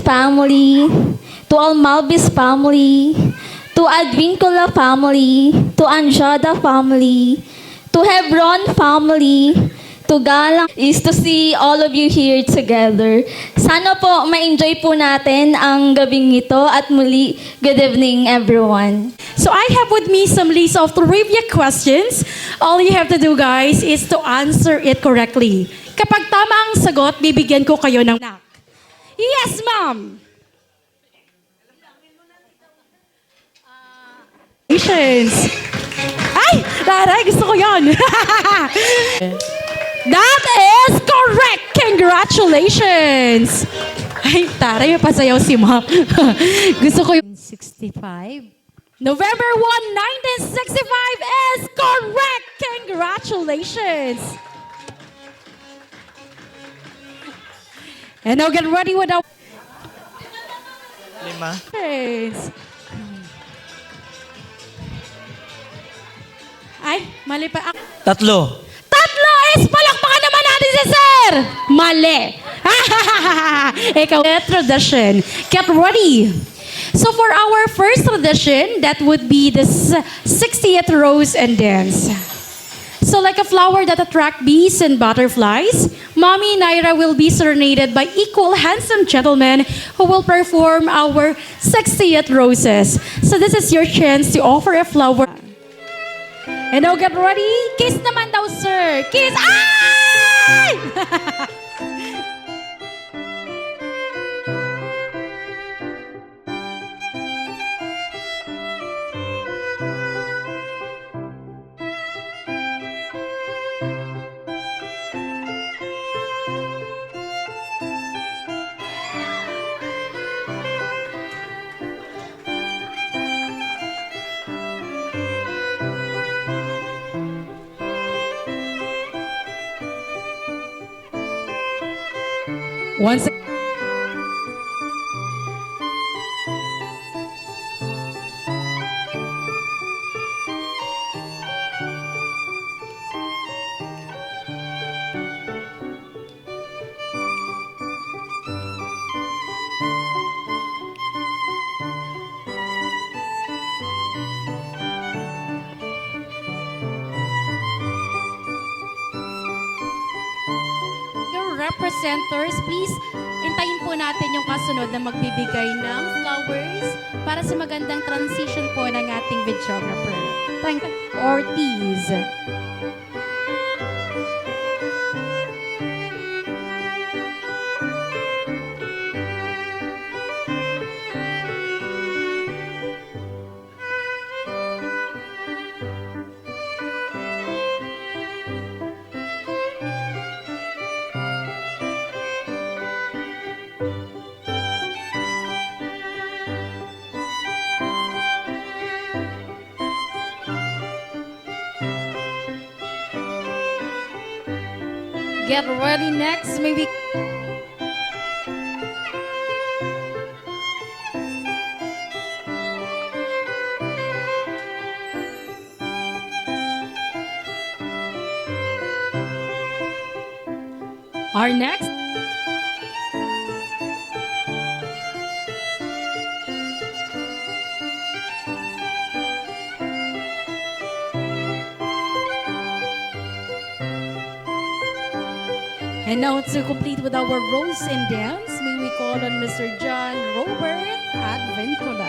family, to all Malvis family, to Advincula family, to Anjada family, to Hebron family, to Galang, is to see all of you here together. Sana po ma-enjoy po natin ang gabing ito at muli, good evening everyone. So I have with me some list of trivia questions. All you have to do, guys, is to answer it correctly. Kapag tama ang sagot, bibigyan ko kayo ng knock. Yes, ma'am. Patience. Ay, taray, gusto ko yon. That is correct. Congratulations. Ay, taray, pasayaw si ma'am. Gusto ko yung 65. November 1, 1965 is correct. Congratulations. And now get ready with our... 5. Ay, mali pa. 3. Tatlo is palakpakan naman natin si Sir. Mali. Ikaw, tradition. Get ready. So for our first tradition, that would be the 60th rose and dance. So like a flower that attract bees and butterflies, Mommy Naira will be serenaded by equal handsome gentlemen who will perform our 60th roses. So this is your chance to offer a flower. And now get ready. Kiss naman daw, sir. Kiss. Ay! Once representers, please, intayin po natin yung kasunod na magbibigay ng flowers para sa magandang transition po ng ating videographer. Thank you, Ortiz. Get ready next, maybe. Our next. And now to complete with our rose and dance, may we call on Mr. John Robert Advincula.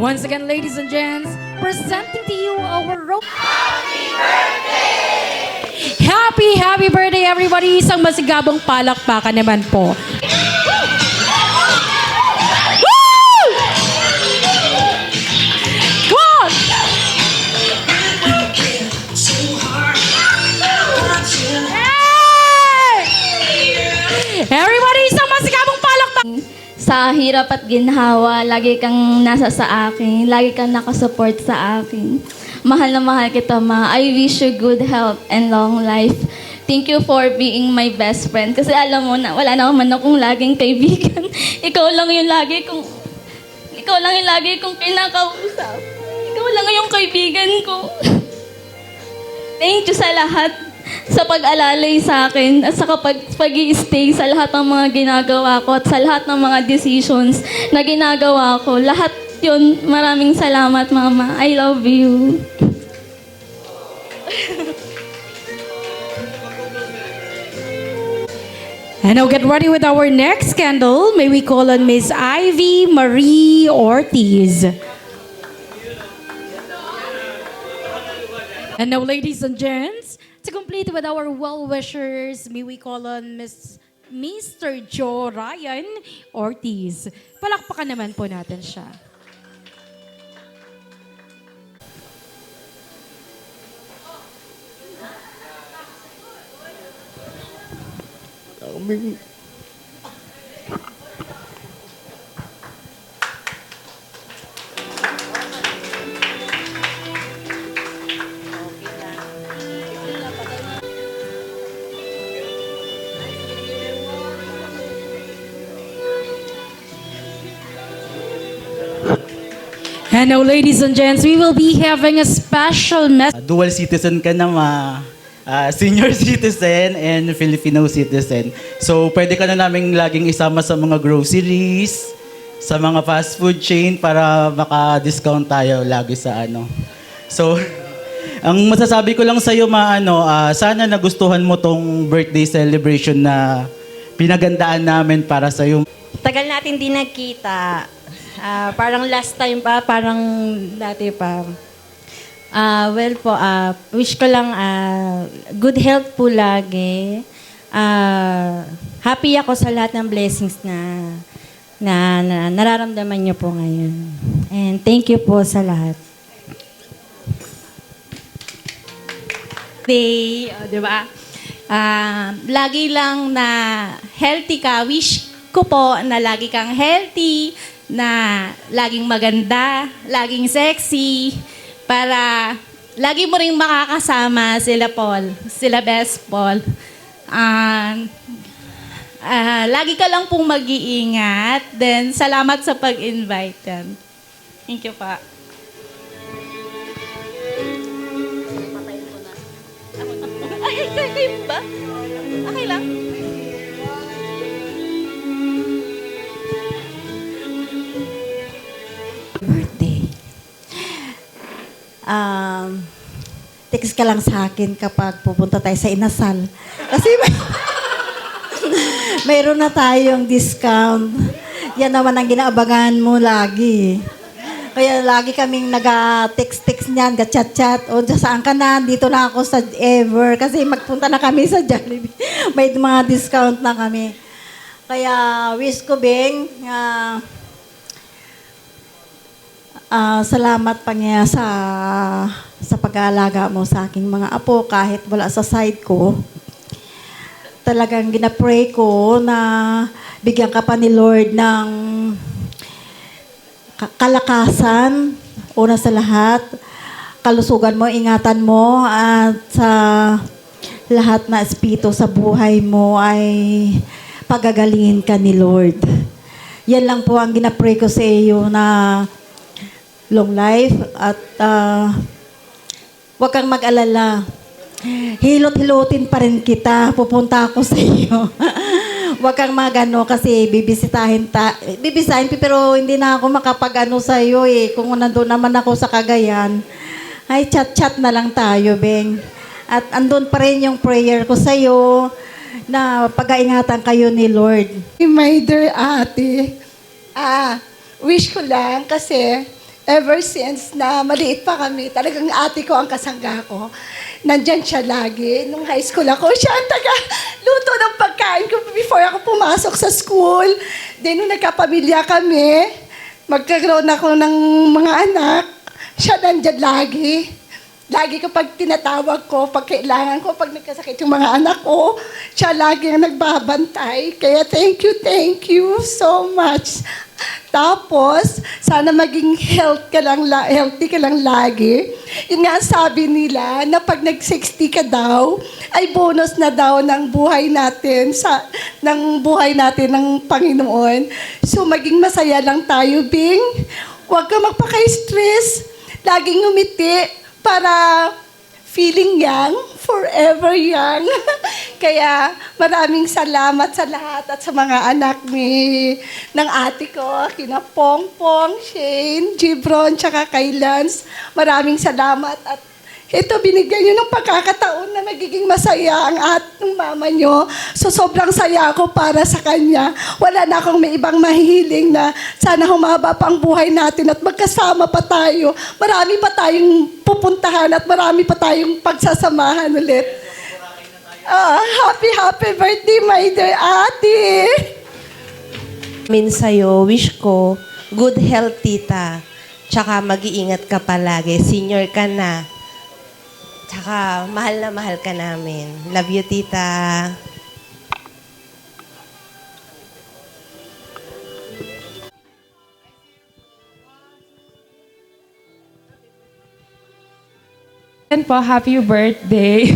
Once again, ladies and gents, presenting to you our rose. Happy birthday! Happy birthday, everybody! Isang masigabong palakpakan naman po. Woo! Come on! Hey! Everybody, isang masigabong palakpakan. Sa hirap at ginhawa, lagi kang nasa sa akin. Lagi kang nakasupport sa akin. Mahal na mahal kita, Ma. I wish you good health and long life. Thank you for being my best friend. Kasi alam mo na, wala naman akong laging kaibigan. Ikaw lang yung lagi kong kinakausap. Ikaw lang yung kaibigan ko. Thank you sa lahat. Sa pag-alalay sa akin at sa pag-i-stay sa lahat ng mga ginagawa ko at sa lahat ng mga decisions na ginagawa ko. Lahat yun, maraming salamat, Mama. I love you. And now get ready with our next candle. May we call on Miss Ivy Marie Ortiz. And now, ladies and gents, to complete with our well-wishers, may we call on Mr. Joe Ryan Ortiz. Palakpakan naman po natin siya. And now, ladies and gents, we will be having a special message. Dual citizen ka na, Ma. Senior citizen and Filipino citizen. So, pwede ka na namin laging isama sa mga groceries, sa mga fast food chain para maka-discount tayo lagi sa ano. So, ang masasabi ko lang sa'yo, Ma, sana nagustuhan mo tong birthday celebration na pinagandaan namin para sa'yo. Tagal natin din nagkita. Parang last time pa, parang dati pa. Wish ko lang good health po lagi. Happy ako sa lahat ng blessings na nararamdaman niyo po ngayon. And thank you po sa lahat. Di ba? Lagi lang na healthy ka. Wish ko po na lagi kang healthy, na laging maganda, laging sexy, para lagi mo ring makakasama sila Paul, sila Best Paul. Lagi ka lang pong mag-iingat. Then, salamat sa pag-invite. Thank you pa. Ay, kayo ba? Okay lang. Birthday. Text ka lang sa akin kapag pupunta tayo sa inasal. Kasi mayroon na tayong discount. Yan naman ang ginaabangan mo lagi. Kaya lagi kaming nag-text-text niyan, chat-chat. O, saan ka na? Dito na ako sa Ever. Kasi magpunta na kami sa Jollibee. May mga discount na kami. Kaya wish ko, Beng, salamat Pangya sa pag-aalaga mo sa aking mga apo kahit wala sa side ko. Talagang ginapray ko na bigyan ka pa ni Lord ng kalakasan, una sa lahat, kalusugan mo, ingatan mo, at sa lahat na espiritu sa buhay mo ay pagagalingin ka ni Lord. Yan lang po ang ginapray ko sa iyo na long life at huwag kang mag-alala. Hilot-hilotin pa rin kita. Pupunta ako sa iyo. Huwag kang magano kasi bibisitahin pero hindi na ako makapag-ano sa iyo eh. Kung nandun naman ako sa Cagayan, ay chat-chat na lang tayo, Beng. At andun pa rin yung prayer ko sa iyo na pag-aingatan kayo ni Lord. My dear ate, wish ko lang kasi ever since na maliit pa kami, talagang ate ko ang kasangga ko. Nandyan siya lagi. Nung high school ako, siya ang taga-luto ng pagkain ko before ako pumasok sa school. Then, nung nagkapamilya kami, magkaroon ako ng mga anak, siya nandyan lagi. Lagi kapag tinatawag ko, pag kailangan ko, pag nagkasakit yung mga anak ko, siya lagi ang nagbabantay. Kaya thank you so much. Tapos, sana maging healthy ka lang lagi. Yun nga ang sabi nila, na pag nag-60 ka daw, ay bonus na daw ng buhay natin, ng Panginoon. So, maging masaya lang tayo, Bing. Huwag ka magpaka-stress. Laging ngumiti para feeling young, forever young. Kaya maraming salamat sa lahat at sa mga anak ng ate ko, kina Pongpong, Shane, Gibron, tsaka kay Lance. Maraming salamat at ito, binigyan nyo ng pagkakataon na magiging masaya ng mama nyo. So, sobrang saya ako para sa kanya. Wala na akong may ibang mahihiling na sana humaba pa ang buhay natin at magkasama pa tayo. Marami pa tayong pupuntahan at marami pa tayong pagsasamahan ulit. Happy birthday, my dear ate! Sa'yo, wish ko, good health, tita. Tsaka mag-iingat ka palagi. Senior ka na. Tsaka mahal na mahal ka namin. Love you, tita. And po, happy birthday.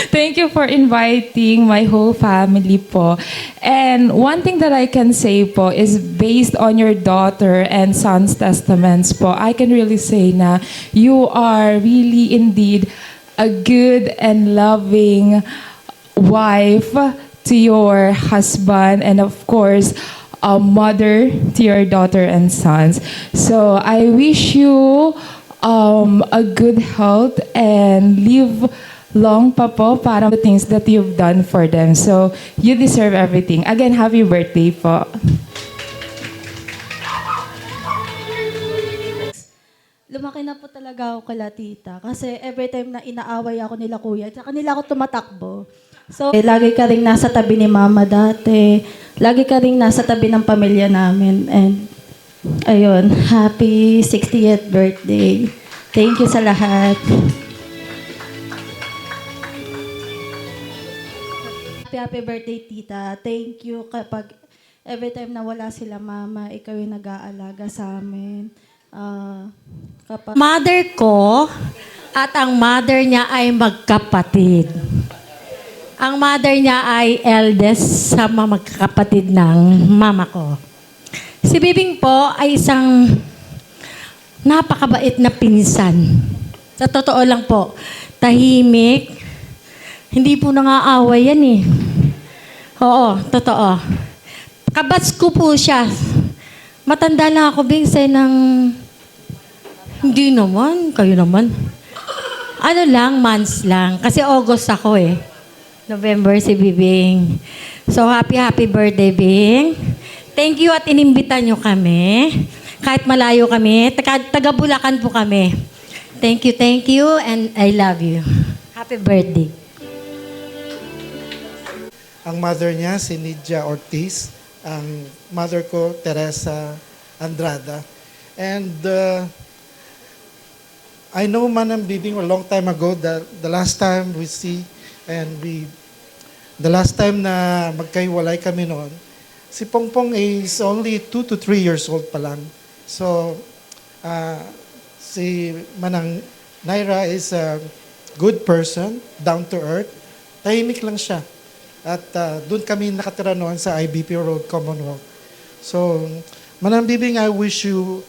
Thank you for inviting my whole family po. And one thing that I can say po is based on your daughter and son's testaments po, I can really say na you are really indeed a good and loving wife to your husband and of course, a mother to your daughter and sons. So I wish you a good health and live long pa po para the things that you've done for them. So you deserve everything. Again, happy birthday po. Lumaki na po talaga ako kala tita. Kasi every time na inaaway ako nila kuya, tsaka nila ako tumatakbo. So, lagi ka rin nasa tabi ni mama dati. Lagi ka rin nasa tabi ng pamilya namin. And, ayun, happy 60th birthday. Thank you sa lahat. Happy birthday, tita. Thank you kapag every time na wala sila mama, ikaw yung nag-aalaga sa amin. Mother ko at ang mother niya ay magkapatid. Ang mother niya ay eldest sa mga magkakapatid ng mama ko. Si Bibing po ay isang napakabait na pinsan. Sa totoo lang po, tahimik. Hindi po nangaaway yan eh. Oo, totoo. Kabats ko po siya. Matanda lang ako, Bing, ng... Hindi naman, kayo naman. Ano lang, months lang. Kasi August ako eh. November si Bibing. So, happy birthday, Bing. Thank you at inimbitan nyo kami. Kahit malayo kami, taga Bulacan po kami. Thank you, and I love you. Happy birthday. Ang mother niya, si Nidia Ortiz. Ang mother ko, Teresa Andrada. And I know Manang Bibing a long time ago, the last time we see, and the last time na magkaiwalay kami noon, si Pongpong is only 2 to 3 years old pa lang. So, si Manang Naira is a good person, down to earth. Tahimik lang siya. At doon kami nakatira noon sa IBP Road, Commonwealth. So, Manang Bibing, I wish you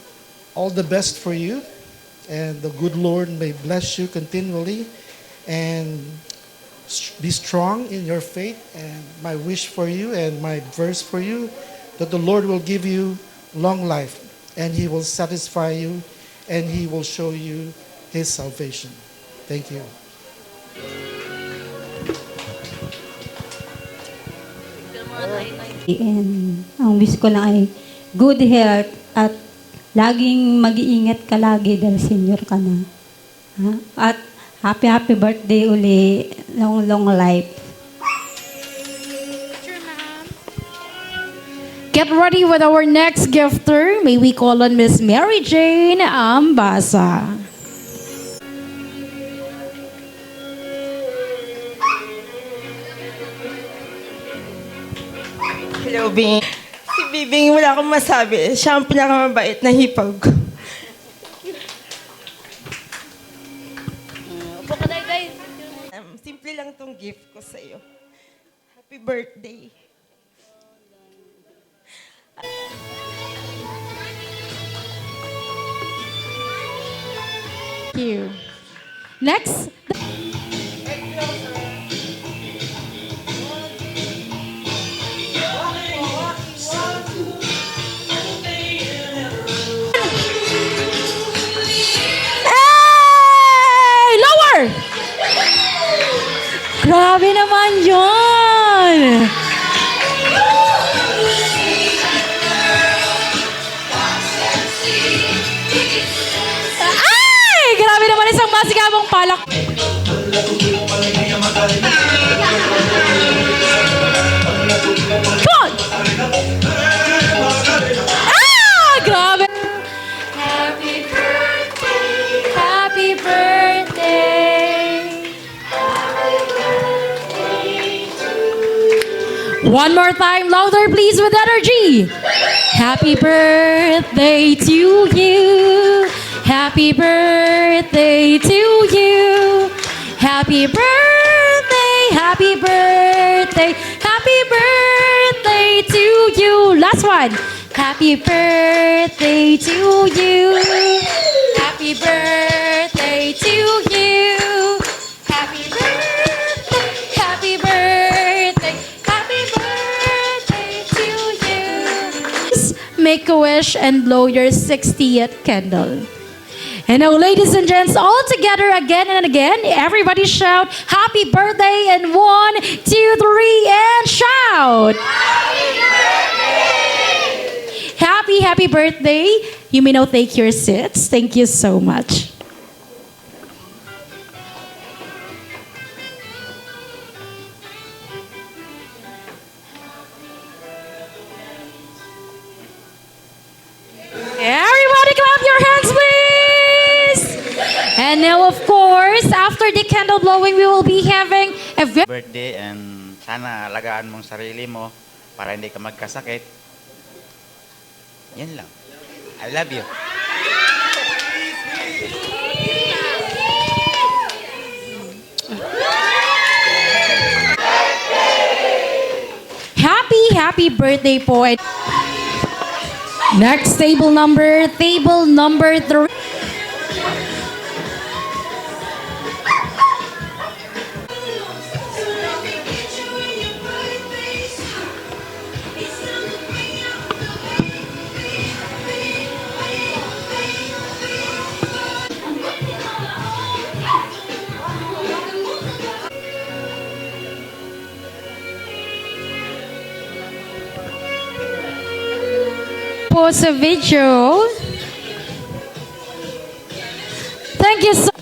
all the best for you. And the good Lord may bless you continually. And be strong in your faith. And my wish for you and my verse for you, that the Lord will give you long life. And He will satisfy you. And He will show you His salvation. Thank you. And ang wish ko lang ay good health at laging mag-iingat ka lagi dahil senior ka na. Ha? At happy birthday uli. Long life. Get ready with our next gifter. May we call on Miss Mary Jane Ambasa. Hello, Bing. Si Bibing, wala akong masabi. Siya ang pinakamabait na hipag ko. Simple lang tong gift ko sa'yo. Happy birthday. Thank you. Next. Hey! Lower! Grabe naman yun! Ay! Grabe naman isang masigabong palak. Come on! Ah! Grabe! Happy birthday! Happy birthday! One more time, louder please with energy. Happy birthday to you. Happy birthday to you. Happy birthday, happy birthday, happy birthday to you. Last one. Happy birthday to you. Happy birthday to you. Happy birthday, happy birthday, happy birthday to you. Make a wish and blow your 60th candle. And now, ladies and gents, all together again and again, everybody shout, happy birthday, and 1, 2, 3, and shout! Happy birthday. You may now take your seats. Thank you so much. Everybody clap your hands, please! And now, of course, after the candle blowing, we will be having a very birthday and sana alagaan mong sarili mo para hindi ka magkasakit. Yan lang. I love you. happy birthday po. Next table number 3. Po sa video. Thank you so